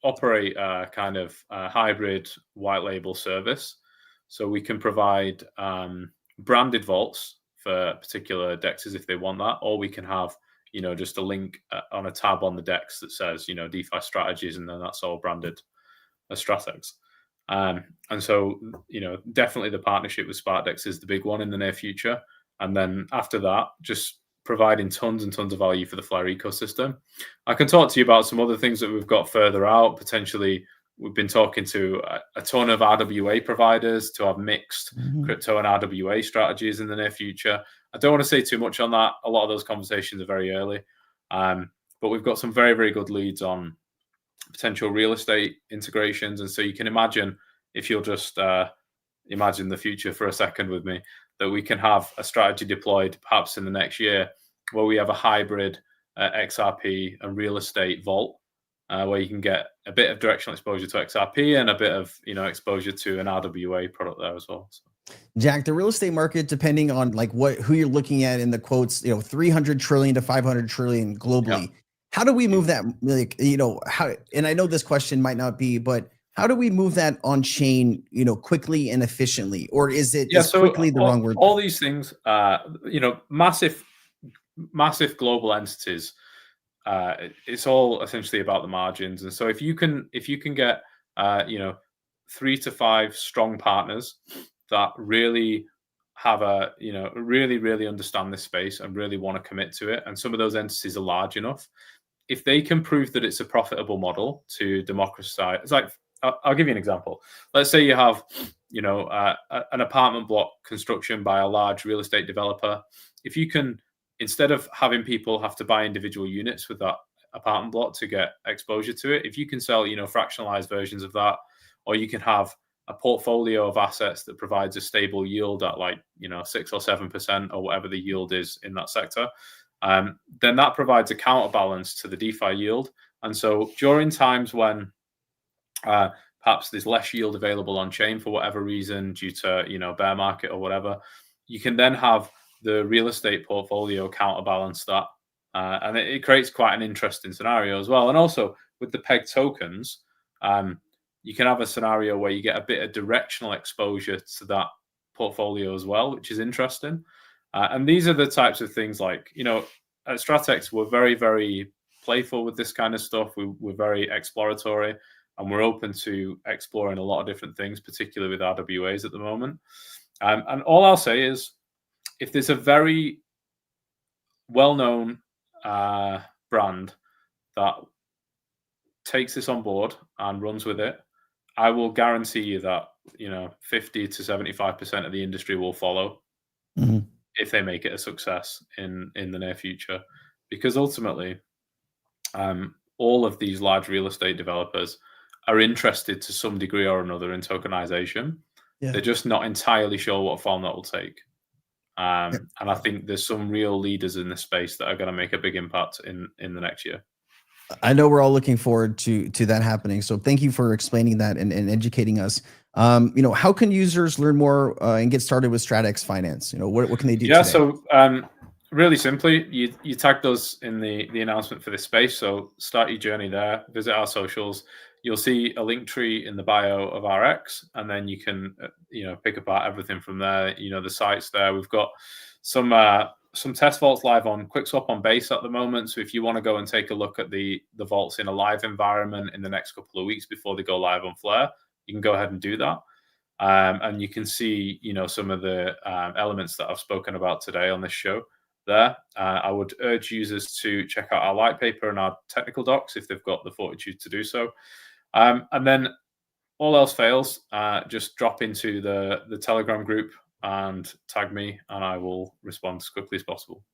S4: operate a kind of hybrid white label service. So we can provide branded vaults for particular DEXs if they want that, or we can have, just a link on a tab on the DEX that says, DeFi strategies, and then that's all branded as StratEx. And so, definitely the partnership with SparkDex is the big one in the near future. And then after that, just providing tons and tons of value for the Flare ecosystem. I can talk to you about some other things that we've got further out. Potentially, we've been talking to a ton of RWA providers to have mixed crypto and RWA strategies in the near future. I don't want to say too much on that. A lot of those conversations are very early. But we've got some very, very good leads on potential real estate integrations. And so you can imagine, if you'll just imagine the future for a second with me, that we can have a strategy deployed perhaps in the next year where we have a hybrid XRP and real estate vault where you can get a bit of directional exposure to XRP and a bit of exposure to an RWA product there as well. So.
S1: Jack, the real estate market, depending on who you're looking at in the quotes, 300 trillion to 500 trillion globally. How do we move that? Like, how, and I know this question might not be, but how do we move that on chain, quickly and efficiently? Or is quickly the wrong word?
S4: All these things, massive global entities, it's all essentially about the margins. And so if you can get 3 to 5 strong partners that really have really understand this space and really want to commit to it, and some of those entities are large enough, if they can prove that it's a profitable model to democratize, it's like, I'll give you an example. Let's say you have, an apartment block construction by a large real estate developer. If you can, instead of having people have to buy individual units with that apartment block to get exposure to it, if you can sell, fractionalized versions of that, or you can have a portfolio of assets that provides a stable yield at 6 or 7% or whatever the yield is in that sector, then that provides a counterbalance to the DeFi yield. And so during times when perhaps there's less yield available on chain for whatever reason, due to bear market or whatever, you can then have the real estate portfolio counterbalance that, and it creates quite an interesting scenario as well. And also with the peg tokens, you can have a scenario where you get a bit of directional exposure to that portfolio as well, which is interesting. And these are the types of things like, at StratEx, we're very, very playful with this kind of stuff. We're very exploratory, and we're open to exploring a lot of different things, particularly with RWAs at the moment. And all I'll say is, if there's a very well-known brand that takes this on board and runs with it, I will guarantee you that 50 to 75% of the industry will follow. Mm-hmm. If they make it a success in the near future, because ultimately, all of these large real estate developers are interested to some degree or another in tokenization. Yeah. They're just not entirely sure what form that will take. And I think there's some real leaders in this space that are going to make a big impact in the next year.
S1: I know we're all looking forward to that happening. So thank you for explaining that and educating us. How can users learn more and get started with StratEx Finance? What can they do?
S4: Yeah,
S1: today?
S4: So really simply, you tagged us in the announcement for this space. So start your journey there. Visit our socials. You'll see a link tree in the bio of RX, and then you can pick apart everything from there. The site's there. We've got some test vaults live on QuickSwap on Base at the moment. So if you want to go and take a look at the vaults in a live environment in the next couple of weeks before they go live on Flare, you can go ahead and do that. And you can see, some of the elements that I've spoken about today on this show there. I would urge users to check out our white paper and our technical docs if they've got the fortitude to do so. And then all else fails, just drop into the Telegram group and tag me, and I will respond as quickly as possible.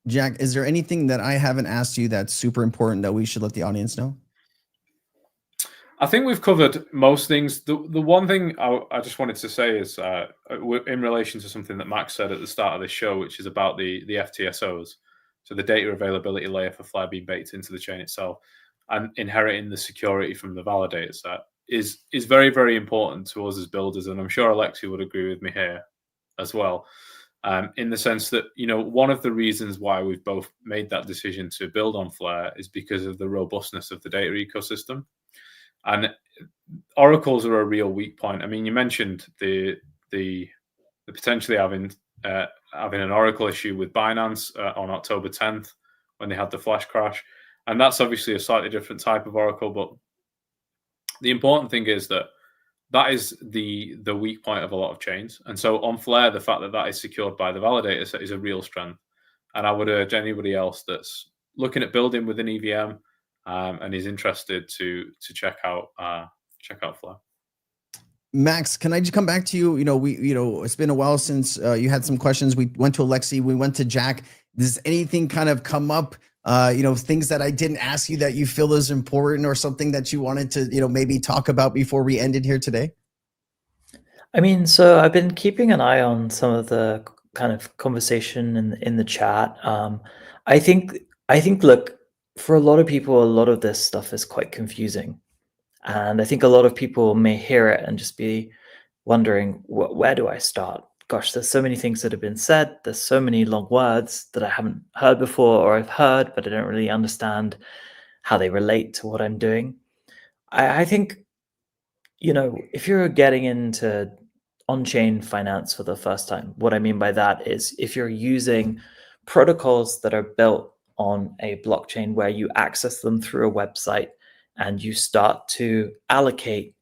S1: Jack, is there anything that I haven't asked you that's super important that we should let the audience know?
S4: I think we've covered most things. The one thing I just wanted to say is in relation to something that Max said at the start of this show, which is about the FTSOs, so the data availability layer for Flare being baked into the chain itself and inheriting the security from the validator set is very, very important to us as builders. And I'm sure Alexi would agree with me here as well, in the sense that, one of the reasons why we've both made that decision to build on Flare is because of the robustness of the data ecosystem. And oracles are a real weak point. I mean, you mentioned the potentially having an oracle issue with Binance on October 10th when they had the flash crash, and that's obviously a slightly different type of oracle. But the important thing is that is the weak point of a lot of chains. And so on Flare, the fact that is secured by the validator set is a real strength. And I would urge anybody else that's looking at building with an EVM and is interested to check out Flare.
S1: Max, can I just come back to you? It's been a while since you had some questions. We went to Alexi, we went to Jack. Does anything kind of come up? Things that I didn't ask you that you feel is important, or something that you wanted to, maybe talk about before we ended here today?
S2: I mean, so I've been keeping an eye on some of the kind of conversation in the chat. I think, look, for a lot of people, a lot of this stuff is quite confusing. And I think a lot of people may hear it and just be wondering, where do I start? gosh, there's so many things that have been said. There's so many long words that I haven't heard before, or I've heard, but I don't really understand how they relate to what I'm doing. I think, if you're getting into on-chain finance for the first time, what I mean by that is if you're using protocols that are built on a blockchain where you access them through a website and you start to allocate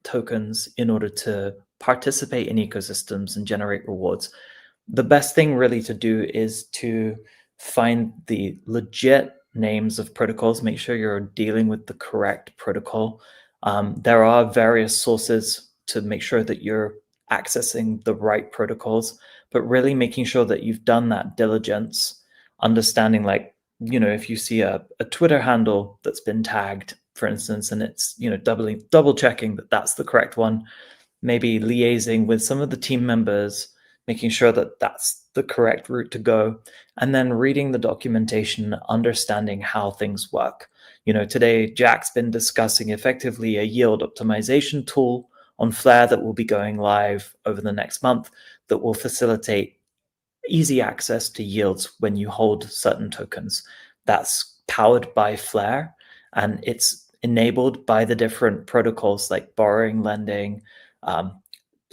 S2: tokens in order to participate in ecosystems and generate rewards, the best thing really to do is to find the legit names of protocols, make sure you're dealing with the correct protocol. There are various sources to make sure that you're accessing the right protocols, but really making sure that you've done that diligence, understanding, like, if you see a Twitter handle that's been tagged, for instance, and it's, double checking that that's the correct one, maybe liaising with some of the team members, making sure that that's the correct route to go, and then reading the documentation, understanding how things work. Today, Jack's been discussing effectively a yield optimization tool on Flare that will be going live over the next month that will facilitate easy access to yields when you hold certain tokens. That's powered by Flare, and it's enabled by the different protocols like borrowing, lending,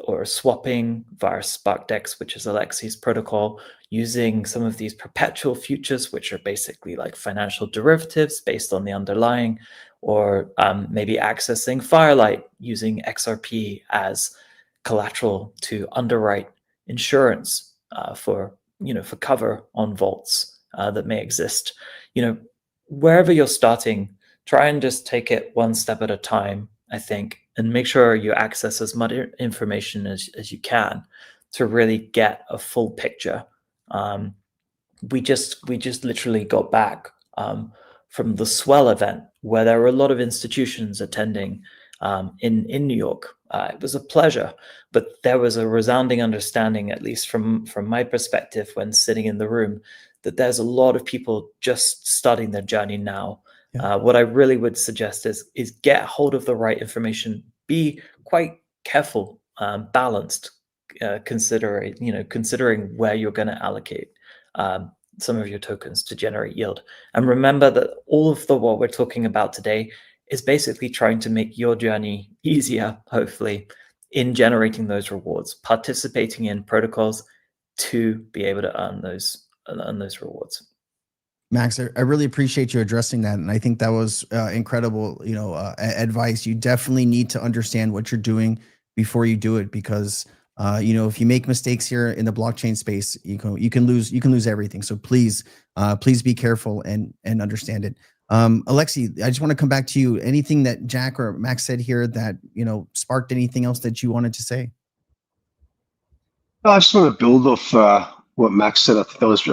S2: or swapping via SparkDex, which is Alexi's protocol, using some of these perpetual futures, which are basically like financial derivatives based on the underlying, or maybe accessing Firelight using XRP as collateral to underwrite insurance for cover on vaults that may exist. Wherever you're starting, try and just take it one step at a time, I think, and make sure you access as much information as you can to really get a full picture. We just literally got back from the Swell event, where there were a lot of institutions attending in New York. It was a pleasure, but there was a resounding understanding, at least from my perspective when sitting in the room, that there's a lot of people just starting their journey now. Yeah. What I really would suggest is get hold of the right information, be quite careful, balanced, considering where you're going to allocate some of your tokens to generate yield. And remember that all of what we're talking about today is basically trying to make your journey easier, hopefully, in generating those rewards, participating in protocols to be able to earn those rewards.
S1: Max, I really appreciate you addressing that. And I think that was incredible, advice. You definitely need to understand what you're doing before you do it, because if you make mistakes here in the blockchain space, you can lose everything. So please be careful and understand it. Alexi, I just want to come back to you. Anything that Jack or Max said here that, sparked anything else that you wanted to say?
S3: I just want to build off what Max said. I think that was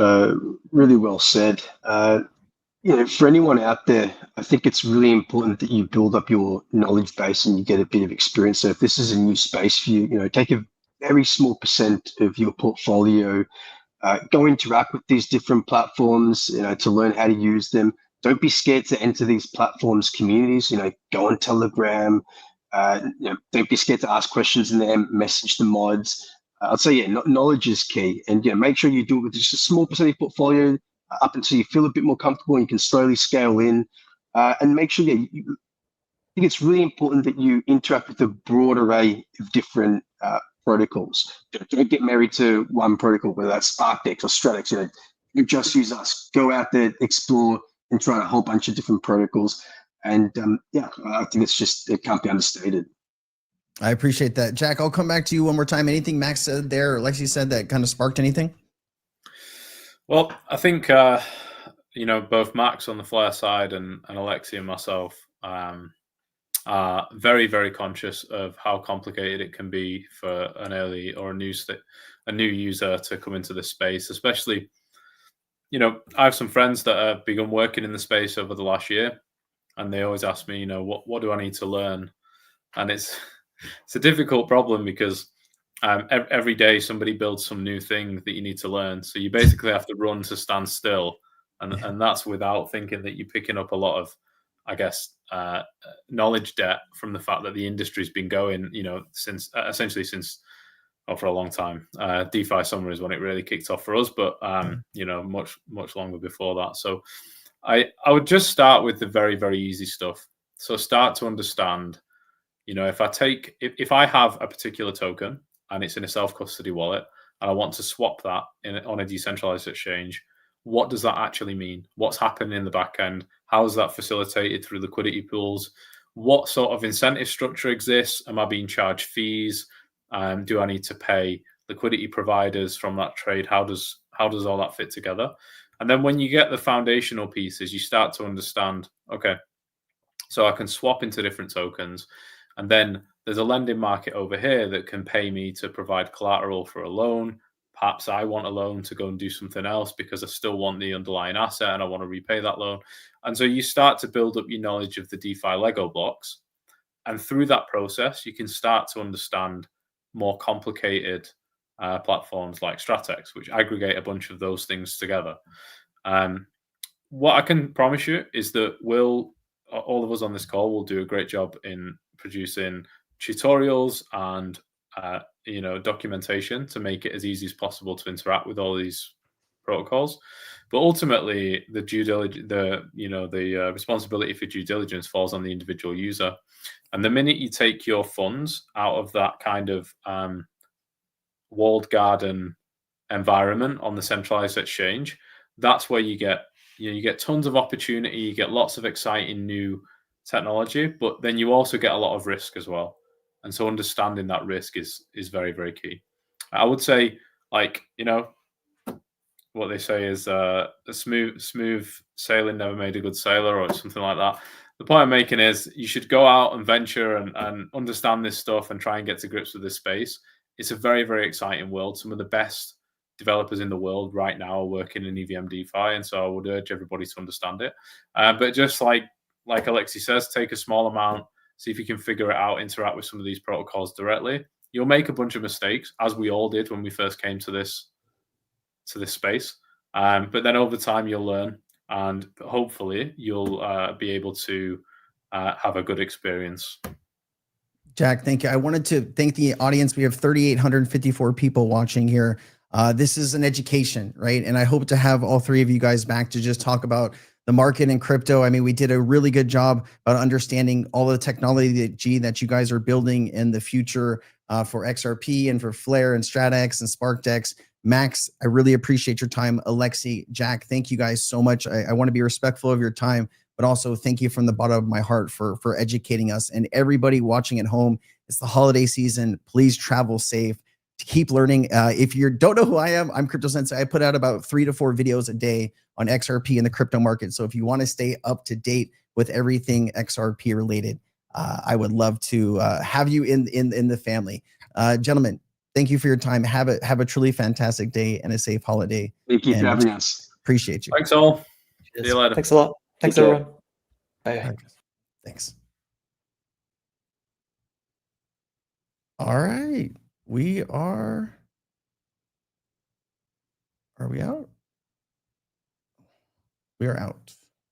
S3: really well said. For anyone out there, I think it's really important that you build up your knowledge base and you get a bit of experience. So if this is a new space for you, take a very small percent of your portfolio, go interact with these different platforms, to learn how to use them. Don't be scared to enter these platforms' communities. Go on Telegram. Don't be scared to ask questions in there. Message the mods. I'd say, knowledge is key, and make sure you do it with just a small percentage portfolio up until you feel a bit more comfortable, and you can slowly scale in, and make sure. I think it's really important that you interact with a broad array of different protocols. Don't get married to one protocol, whether that's SparkDex or StratEx. You just use us. Go out there, explore, and try a whole bunch of different protocols. And I think it can't be understated.
S1: I appreciate that. Jack, I'll come back to you one more time. Anything Max said there or Lexi said that kind of sparked anything?
S4: Well, I think, both Max on the Flare side and Alexi and myself are very, very conscious of how complicated it can be for an early or a new user to come into this space, especially, I have some friends that have begun working in the space over the last year, and they always ask me, what do I need to learn? And it's a difficult problem because every day somebody builds some new thing that you need to learn. So you basically have to run to stand still. And that's without thinking that you're picking up a lot of, I guess, knowledge debt from the fact that the industry's been going, since for a long time. DeFi summer is when it really kicked off for us, but you know, much longer before that. So I would just start with the very, very easy stuff. So start to understand, you know, if I have a particular token and it's in a self-custody wallet and I want to swap that on a decentralized exchange, what does that actually mean? What's happening in the back end? How is that facilitated through liquidity pools? What sort of incentive structure exists? Am I being charged fees? Do I need to pay liquidity providers from that trade? How does all that fit together? And then when you get the foundational pieces, you start to understand, okay, so I can swap into different tokens. And then there's a lending market over here that can pay me to provide collateral for a loan. Perhaps I want a loan to go and do something else because I still want the underlying asset and I want to repay that loan. And so you start to build up your knowledge of the DeFi Lego blocks. And through that process, you can start to understand more complicated platforms like StratEx, which aggregate a bunch of those things together. What I can promise you is that all of us on this call will do a great job in producing tutorials and you know, documentation to make it as easy as possible to interact with all these protocols. But ultimately, the responsibility for due diligence falls on the individual user. And the minute you take your funds out of that kind of walled garden environment on the centralized exchange, that's where you get tons of opportunity, you get lots of exciting new technology, but then you also get a lot of risk as well. And so understanding that risk is very, very key. I would say, like, you know, what they say is a smooth sailing never made a good sailor, or something like that. The point I'm making is you should go out and venture and understand this stuff and try and get to grips with this space. It's a very, very exciting world. Some of the best developers in the world right now are working in EVM DeFi, and so I would urge everybody to understand it. But just like Alexi says, take a small amount, see if you can figure it out, interact with some of these protocols directly. You'll make a bunch of mistakes, as we all did when we first came to this space. But then over time you'll learn, and hopefully you'll be able to have a good experience.
S1: Jack, thank you. I wanted to thank the audience. We have 3,854 people watching here. This is an education, right? And I hope to have all three of you guys back to just talk about the market and crypto. I mean, we did a really good job about understanding all the technology that you guys are building in the future for XRP and for Flare and StratEx and SparkDex. Max, I really appreciate your time. Alexi, Jack, thank you guys so much. I want to be respectful of your time, but also thank you from the bottom of my heart for educating us. And everybody watching at home, it's the holiday season. Please travel safe. To keep learning. If you don't know who I am, I'm Crypto Sensei. I put out about 3 to 4 videos a day on XRP and the crypto market. So if you want to stay up to date with everything XRP related, I would love to have you in the family. Gentlemen, thank you for your time. Have a truly fantastic day and a safe holiday.
S3: Thank you for having us.
S1: Appreciate you.
S4: Thanks all. See you later.
S2: Thanks a lot. Thanks everyone. Bye.
S1: Thanks. All right. We are we out? We are out.